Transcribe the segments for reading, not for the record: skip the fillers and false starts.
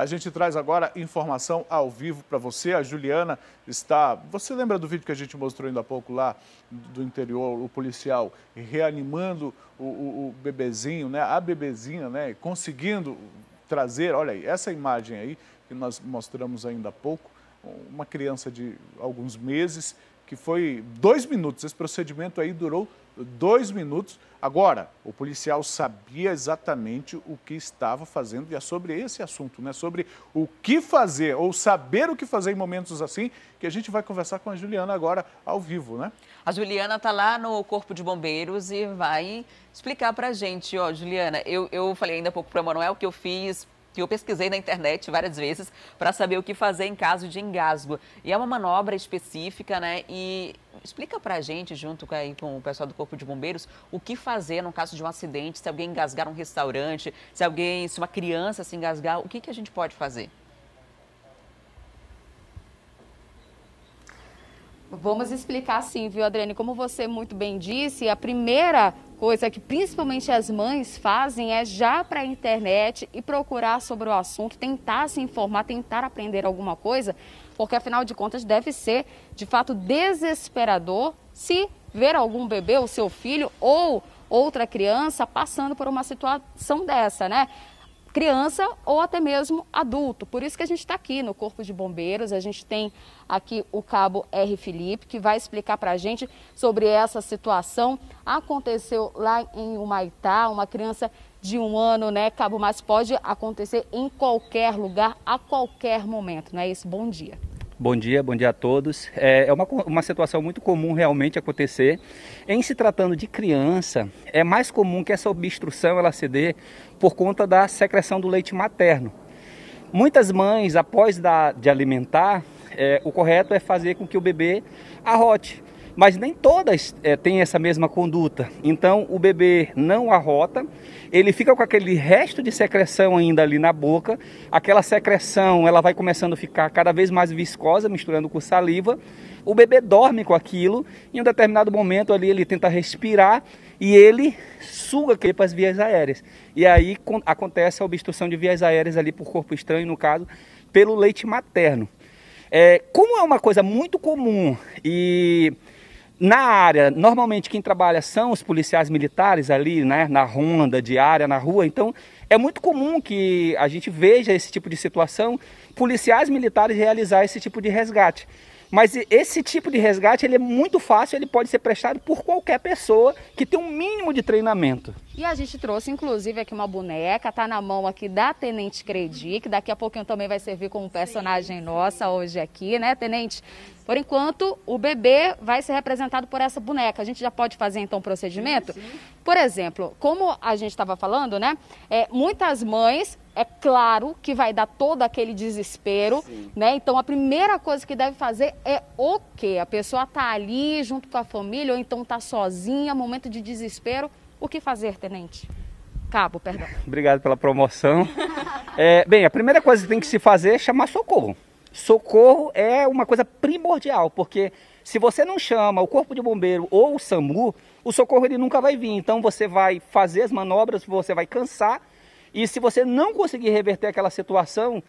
A gente traz agora informação ao vivo para você. A Juliana está... Você lembra do vídeo que a gente mostrou ainda há pouco lá do interior, o policial reanimando o bebezinho, né? A bebezinha, né? Conseguindo trazer, olha aí, essa imagem aí que nós mostramos ainda há pouco, uma criança de alguns meses, que foi 2 minutos, esse procedimento aí durou 2 minutos. Agora, o policial sabia exatamente o que estava fazendo e é sobre esse assunto, né? Sobre o que fazer ou saber o que fazer em momentos assim, que a gente vai conversar com a Juliana agora ao vivo, né? A Juliana está lá no Corpo de Bombeiros e vai explicar para a gente. Ó, Juliana, eu falei ainda há pouco para o Manuel que eu pesquisei na internet várias vezes para saber o que fazer em caso de engasgo. E é uma manobra específica, né? E explica para a gente, junto com o pessoal do Corpo de Bombeiros, o que fazer no caso de um acidente, se alguém engasgar num restaurante, se uma criança se engasgar, o que a gente pode fazer? Vamos explicar sim, viu, Adriane? Como você muito bem disse, a primeira coisa que principalmente as mães fazem é já para a internet e procurar sobre o assunto, tentar se informar, tentar aprender alguma coisa, porque afinal de contas deve ser de fato desesperador se ver algum bebê, o seu filho ou outra criança passando por uma situação dessa, né? Criança ou até mesmo adulto. Por isso que a gente está aqui no Corpo de Bombeiros, a gente tem aqui o cabo R. Felipe, que vai explicar para a gente sobre essa situação. Aconteceu lá em Humaitá, uma criança de 1 ano, né, cabo, mas pode acontecer em qualquer lugar, a qualquer momento, não é isso? Bom dia. Bom dia a todos. É uma situação muito comum realmente acontecer. Em se tratando de criança, é mais comum que essa obstrução ela se dê por conta da secreção do leite materno. Muitas mães, após de alimentar, o correto é fazer com que o bebê arrote. Mas nem todas têm essa mesma conduta. Então o bebê não arrota, ele fica com aquele resto de secreção ainda ali na boca. Aquela secreção ela vai começando a ficar cada vez mais viscosa, misturando com saliva. O bebê dorme com aquilo, em um determinado momento ali ele tenta respirar e ele suga para as vias aéreas. E aí acontece a obstrução de vias aéreas ali por corpo estranho, no caso, pelo leite materno. Como é uma coisa muito comum e na área, normalmente quem trabalha são os policiais militares ali, né, na ronda diária, na rua, então é muito comum que a gente veja esse tipo de situação, policiais militares realizar esse tipo de resgate. Mas esse tipo de resgate ele é muito fácil, ele pode ser prestado por qualquer pessoa que tem um mínimo de treinamento. E a gente trouxe inclusive aqui uma boneca, tá na mão aqui da Tenente Credi, que daqui a pouquinho também vai servir como personagem nossa hoje aqui, né, Tenente? Por enquanto, o bebê vai ser representado por essa boneca. A gente já pode fazer então o procedimento? Sim. Por exemplo, como a gente estava falando, né, muitas mães, é claro que vai dar todo aquele desespero, né? Então a primeira coisa que deve fazer é o quê? A pessoa tá ali junto com a família ou então tá sozinha, momento de desespero. O que fazer, Tenente? Cabo, perdão. Obrigado pela promoção. Bem, a primeira coisa que tem que se fazer é chamar socorro. Socorro é uma coisa primordial, porque se você não chama o Corpo de Bombeiro ou o SAMU, o socorro ele nunca vai vir. Então você vai fazer as manobras, você vai cansar. E se você não conseguir reverter aquela situação,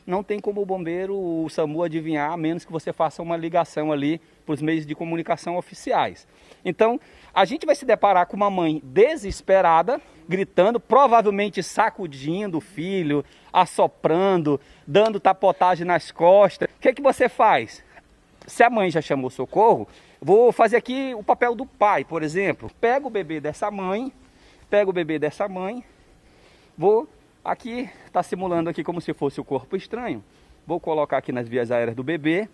não tem como o bombeiro, o SAMU adivinhar, a menos que você faça uma ligação ali para os meios de comunicação oficiais. Então, a gente vai se deparar com uma mãe desesperada, gritando, provavelmente sacudindo o filho, assoprando, dando tapotagem nas costas. O que é que você faz? Se a mãe já chamou socorro, vou fazer aqui o papel do pai, por exemplo. Pega o bebê dessa mãe, vou aqui, está simulando aqui como se fosse o corpo estranho. Vou colocar aqui nas vias aéreas do bebê.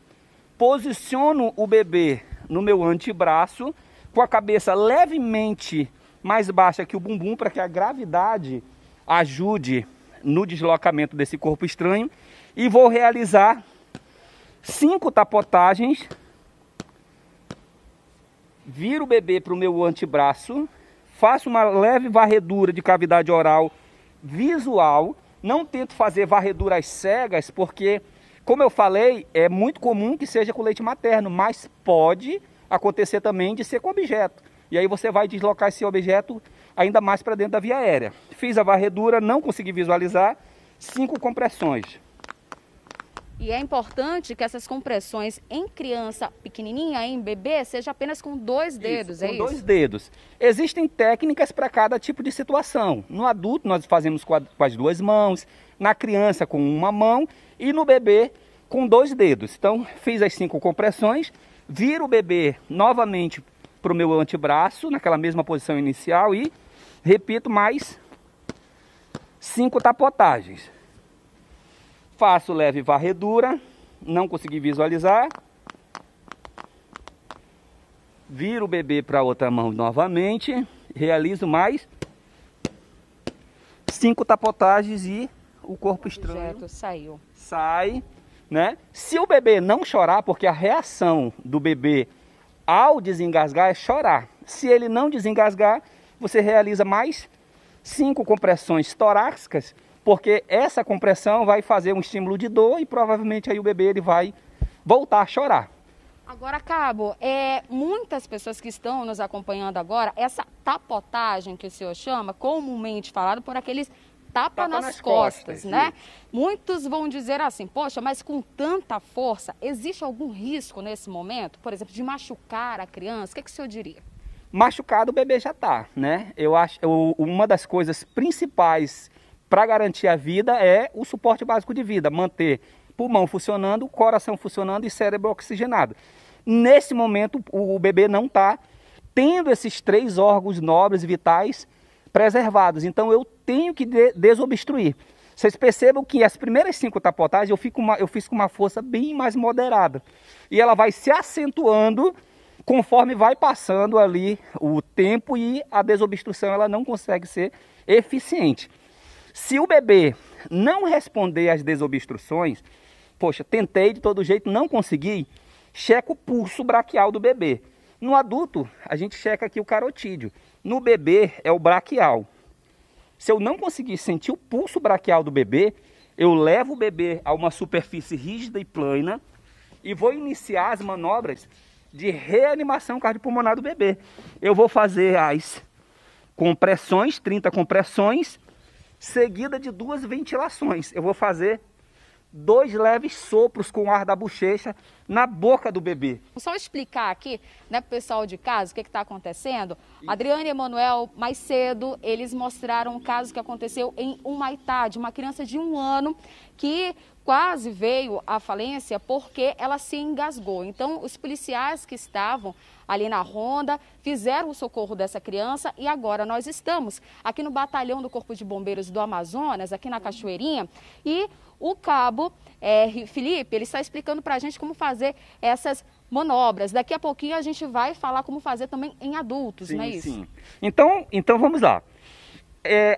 Posiciono o bebê no meu antebraço, com a cabeça levemente mais baixa que o bumbum, para que a gravidade ajude no deslocamento desse corpo estranho. E vou realizar 5 tapotagens. Viro o bebê para o meu antebraço. Faço uma leve varredura de cavidade oral visual, não tento fazer varreduras cegas, porque, como eu falei, é muito comum que seja com leite materno, mas pode acontecer também de ser com objeto. E aí você vai deslocar esse objeto ainda mais para dentro da via aérea. Fiz a varredura, não consegui visualizar, 5 compressões. E é importante que essas compressões em criança pequenininha, em bebê, seja apenas com 2 dedos, isso, é com isso? 2 dedos. Existem técnicas para cada tipo de situação. No adulto nós fazemos com as 2 mãos, na criança com 1 mão e no bebê com 2 dedos. Então fiz as 5 compressões, viro o bebê novamente para o meu antebraço, naquela mesma posição inicial e repito mais 5 tapotagens. Faço leve varredura, não consegui visualizar. Viro o bebê para a outra mão novamente, realizo mais 5 tapotagens e o corpo estranho sai, né? Se o bebê não chorar, porque a reação do bebê ao desengasgar é chorar. Se ele não desengasgar, você realiza mais 5 compressões torácicas, porque essa compressão vai fazer um estímulo de dor e provavelmente aí o bebê ele vai voltar a chorar. Agora, Cabo, muitas pessoas que estão nos acompanhando agora, essa tapotagem que o senhor chama, comumente falado por aqueles tapa nas costas, né? Muitos vão dizer assim, poxa, mas com tanta força, existe algum risco nesse momento, por exemplo, de machucar a criança? O que o senhor diria? Machucado o bebê já está, né? Eu acho uma das coisas principais para garantir a vida é o suporte básico de vida, manter pulmão funcionando, coração funcionando e cérebro oxigenado. Nesse momento, o bebê não está tendo esses 3 órgãos nobres e vitais preservados. Então, eu tenho que desobstruir. Vocês percebam que as primeiras 5 tapotagens eu fiz com uma força bem mais moderada. E ela vai se acentuando conforme vai passando ali o tempo e a desobstrução ela não consegue ser eficiente. Se o bebê não responder às desobstruções, poxa, tentei de todo jeito, não consegui, checa o pulso braquial do bebê. No adulto, a gente checa aqui o carotídeo. No bebê é o braquial. Se eu não conseguir sentir o pulso braquial do bebê, eu levo o bebê a uma superfície rígida e plana e vou iniciar as manobras de reanimação cardiopulmonar do bebê. Eu vou fazer as compressões, 30 compressões, seguida de 2 ventilações. Eu vou fazer 2 leves sopros com o ar da bochecha na boca do bebê. Vou só explicar aqui, né, para o pessoal de casa, o que está acontecendo. Adriane e Emanuel, mais cedo, eles mostraram um caso que aconteceu em Humaitá, de uma criança de 1 ano que quase veio à falência porque ela se engasgou. Então, os policiais que estavam ali na ronda fizeram o socorro dessa criança e agora nós estamos aqui no batalhão do Corpo de Bombeiros do Amazonas, aqui na Cachoeirinha, e o cabo Felipe, ele está explicando para a gente como fazer essas manobras. Daqui a pouquinho a gente vai falar como fazer também em adultos, sim, não é isso? Sim. Então vamos lá.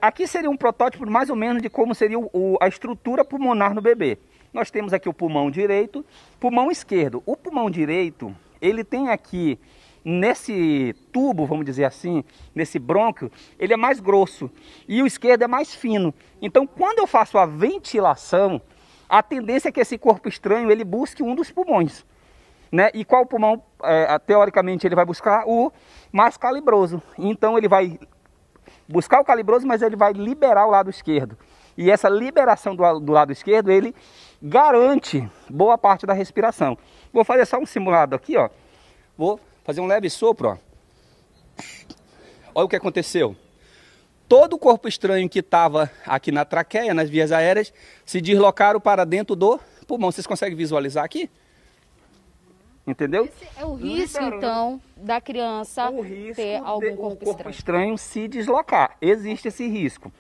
Aqui seria um protótipo mais ou menos de como seria a estrutura pulmonar no bebê. Nós temos aqui o pulmão direito, pulmão esquerdo. O pulmão direito, ele tem aqui, nesse tubo, vamos dizer assim, nesse brônquio, ele é mais grosso e o esquerdo é mais fino. Então, quando eu faço a ventilação, a tendência é que esse corpo estranho, ele busque um dos pulmões, né? E qual pulmão, teoricamente, ele vai buscar? O mais calibroso. Então, ele vai buscar o calibroso, mas ele vai liberar o lado esquerdo. E essa liberação do lado esquerdo, ele garante boa parte da respiração. Vou fazer só um simulado aqui, ó. Vou fazer um leve sopro, ó. Olha o que aconteceu. Todo o corpo estranho que estava aqui na traqueia, nas vias aéreas, se deslocaram para dentro do pulmão. Vocês conseguem visualizar aqui? Entendeu? Esse é o risco, então, da criança ter algum corpo estranho se deslocar. Existe esse risco.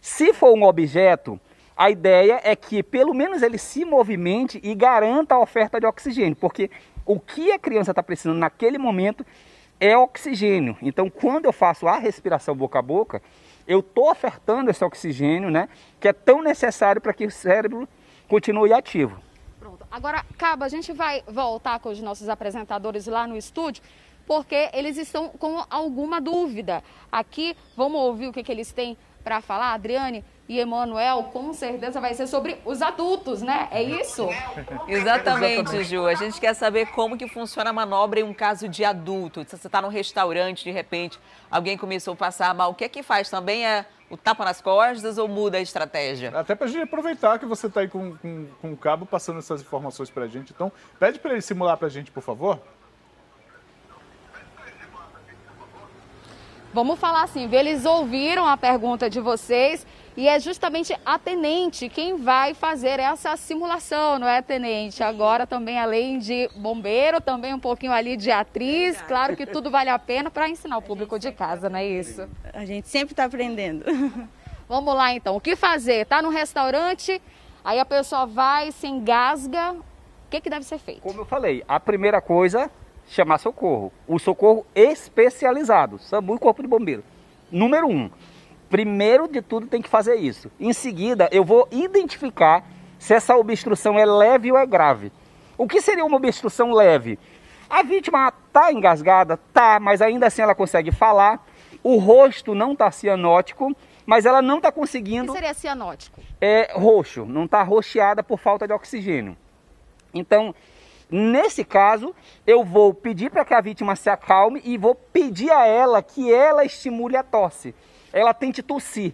Se for um objeto, a ideia é que pelo menos ele se movimente e garanta a oferta de oxigênio, porque o que a criança está precisando naquele momento é oxigênio. Então, quando eu faço a respiração boca a boca, eu estou ofertando esse oxigênio, né, que é tão necessário para que o cérebro continue ativo. Pronto. Agora, Cabo, a gente vai voltar com os nossos apresentadores lá no estúdio, porque eles estão com alguma dúvida. Aqui, vamos ouvir o que eles têm para falar, Adriane e Emanuel, com certeza vai ser sobre os adultos, né? É isso? Exatamente, Ju. A gente quer saber como que funciona a manobra em um caso de adulto. Se você está num restaurante, de repente, alguém começou a passar mal, o que é que faz? Também é o tapa nas costas ou muda a estratégia? Até para a gente aproveitar que você está aí com o cabo passando essas informações para a gente. Então, pede para ele simular para a gente, por favor. Vamos falar assim, eles ouviram a pergunta de vocês e é justamente a tenente quem vai fazer essa simulação, não é, tenente? Agora também, além de bombeiro, também um pouquinho ali de atriz. Claro que tudo vale a pena para ensinar o público de casa, não é isso? A gente sempre está aprendendo. Vamos lá então, o que fazer? Tá no restaurante, aí a pessoa vai, se engasga, o que deve ser feito? Como eu falei, a primeira coisa, chamar socorro. O socorro especializado, SAMU e Corpo de Bombeiro. Número 1, primeiro de tudo tem que fazer isso. Em seguida, eu vou identificar se essa obstrução é leve ou é grave. O que seria uma obstrução leve? A vítima está engasgada? Tá, mas ainda assim ela consegue falar. O rosto não está cianótico, mas ela não está conseguindo... O que seria cianótico? É roxo, não está roxeada por falta de oxigênio. Então, nesse caso, eu vou pedir para que a vítima se acalme e vou pedir a ela que ela estimule a tosse. Ela tente tossir.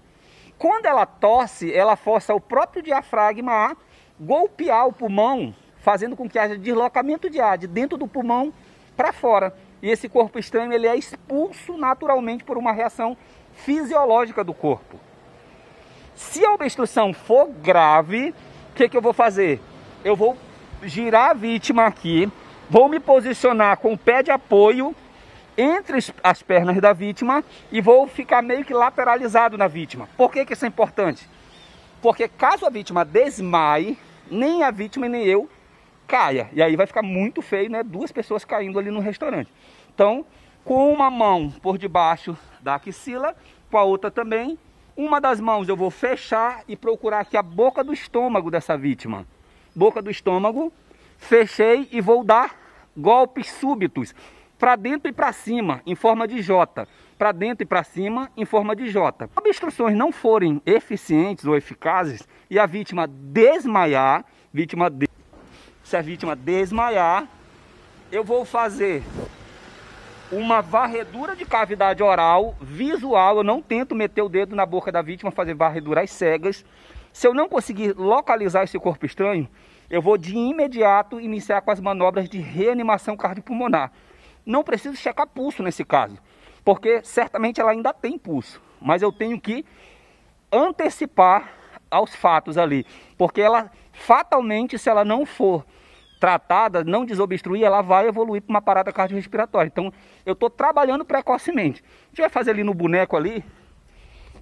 Quando ela tosse, ela força o próprio diafragma a golpear o pulmão, fazendo com que haja deslocamento de ar de dentro do pulmão para fora. E esse corpo estranho ele é expulso naturalmente por uma reação fisiológica do corpo. Se a obstrução for grave, o que eu vou fazer? Eu vou girar a vítima aqui, vou me posicionar com o pé de apoio entre as pernas da vítima e vou ficar meio que lateralizado na vítima. Por que isso é importante? Porque caso a vítima desmaie, nem a vítima nem eu caia. E aí vai ficar muito feio, né? Duas pessoas caindo ali no restaurante. Então, com uma mão por debaixo da axila, com a outra também, uma das mãos eu vou fechar e procurar aqui a boca do estômago dessa vítima. Boca do estômago, fechei e vou dar golpes súbitos para dentro e para cima em forma de J, para dentro e para cima em forma de J. Se as obstruções não forem eficientes ou eficazes e a vítima desmaiar, se a vítima desmaiar, eu vou fazer uma varredura de cavidade oral visual. Eu não tento meter o dedo na boca da vítima, fazer varreduras cegas. Se eu não conseguir localizar esse corpo estranho, eu vou de imediato iniciar com as manobras de reanimação cardiopulmonar. Não preciso checar pulso nesse caso, porque certamente ela ainda tem pulso, mas eu tenho que antecipar aos fatos ali, porque ela fatalmente, se ela não for tratada, não desobstruir, ela vai evoluir para uma parada cardiorrespiratória. Então eu estou trabalhando precocemente. A gente vai fazer ali no boneco ali,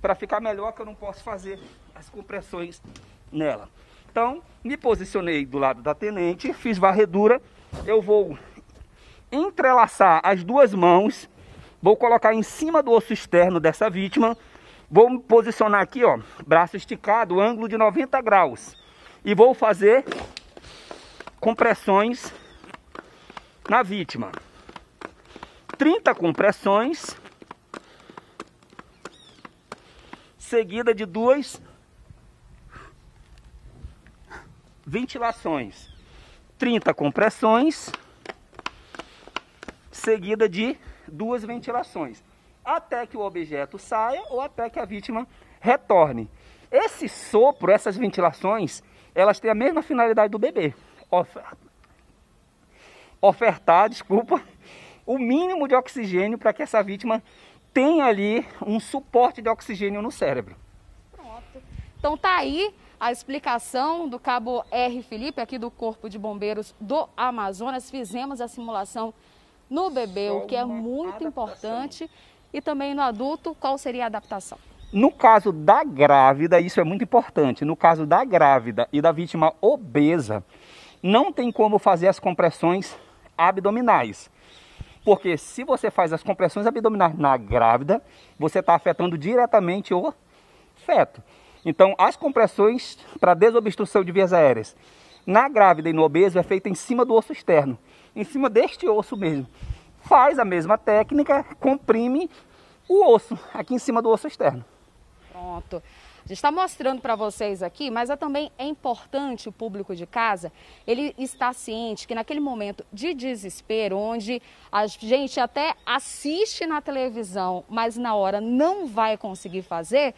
para ficar melhor, que eu não posso fazer as compressões nela. Então, me posicionei do lado da tenente, fiz varredura, eu vou entrelaçar as duas mãos, vou colocar em cima do osso externo dessa vítima, vou me posicionar aqui, ó, braço esticado, ângulo de 90 graus, e vou fazer compressões na vítima. 30 compressões, seguida de 2 ventilações. 30 compressões, seguida de 2 ventilações, até que o objeto saia ou até que a vítima retorne. Esse sopro, essas ventilações, elas têm a mesma finalidade do bebê. Ofertar, o mínimo de oxigênio para que essa vítima tenha ali um suporte de oxigênio no cérebro. Pronto. Então tá aí a explicação do cabo R. Felipe, aqui do Corpo de Bombeiros do Amazonas. Fizemos a simulação no bebê, o que é muito importante, e também no adulto. Qual seria a adaptação? No caso da grávida, isso é muito importante. No caso da grávida e da vítima obesa, não tem como fazer as compressões abdominais. Porque se você faz as compressões abdominais na grávida, você está afetando diretamente o feto. Então, as compressões para desobstrução de vias aéreas na grávida e no obeso é feita em cima do osso externo, em cima deste osso mesmo. Faz a mesma técnica, comprime o osso aqui em cima do osso externo. Pronto. A gente está mostrando para vocês aqui, mas também é importante o público de casa, ele está ciente que naquele momento de desespero, onde a gente até assiste na televisão, mas na hora não vai conseguir fazer,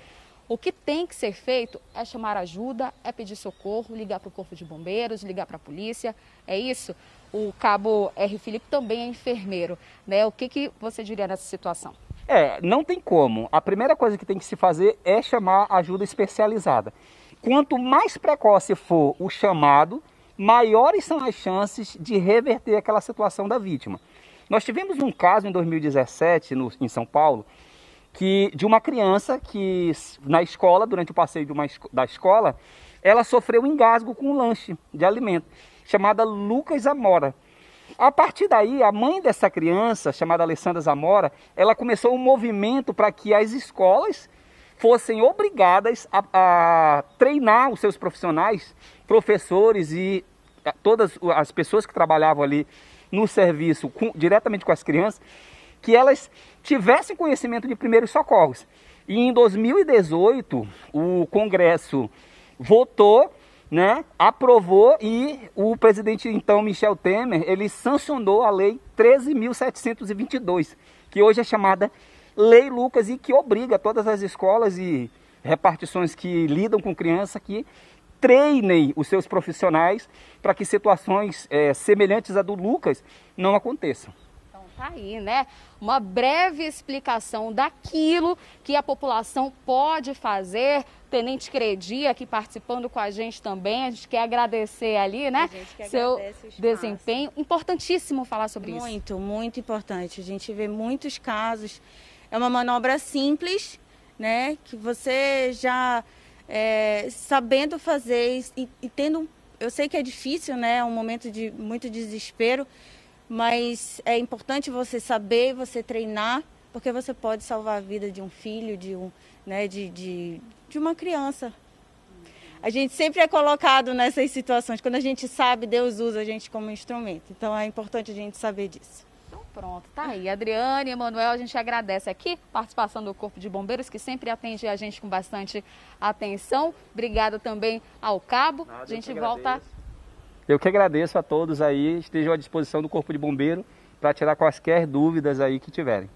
O que tem que ser feito é chamar ajuda, é pedir socorro, ligar para o Corpo de Bombeiros, ligar para a polícia, é isso? O cabo R. Filipe também é enfermeiro, né? O que você diria nessa situação? Não tem como. A primeira coisa que tem que se fazer é chamar ajuda especializada. Quanto mais precoce for o chamado, maiores são as chances de reverter aquela situação da vítima. Nós tivemos um caso em 2017, em São Paulo, de uma criança que na escola, durante o passeio da escola, ela sofreu um engasgo com um lanche de alimento, chamada Lucas Zamora. A partir daí, a mãe dessa criança, chamada Alessandra Zamora, ela começou um movimento para que as escolas fossem obrigadas a treinar os seus profissionais, professores e todas as pessoas que trabalhavam ali no serviço diretamente com as crianças, que elas tivessem conhecimento de primeiros socorros. E em 2018, o Congresso votou, né, aprovou, e o presidente então Michel Temer, ele sancionou a lei 13.722, que hoje é chamada Lei Lucas, e que obriga todas as escolas e repartições que lidam com criança que treinem os seus profissionais para que situações semelhantes à do Lucas não aconteçam. Então tá aí, né? Uma breve explicação daquilo que a população pode fazer. Tenente Credi aqui participando com a gente também. A gente quer agradecer ali, né? Seu desempenho. Importantíssimo falar sobre isso. Muito, muito importante. A gente vê muitos casos. É uma manobra simples, né? Que você já sabendo fazer e tendo... Eu sei que é difícil, né? É um momento de muito desespero, mas é importante você saber, você treinar, porque você pode salvar a vida de um filho, de uma criança. A gente sempre é colocado nessas situações. Quando a gente sabe, Deus usa a gente como instrumento. Então é importante a gente saber disso. Então pronto, tá aí. Adriane, Emanuel, a gente agradece aqui a participação do Corpo de Bombeiros, que sempre atende a gente com bastante atenção. Obrigada também ao Cabo. A gente volta... Eu que agradeço a todos aí, estejam à disposição do Corpo de Bombeiro para tirar quaisquer dúvidas aí que tiverem.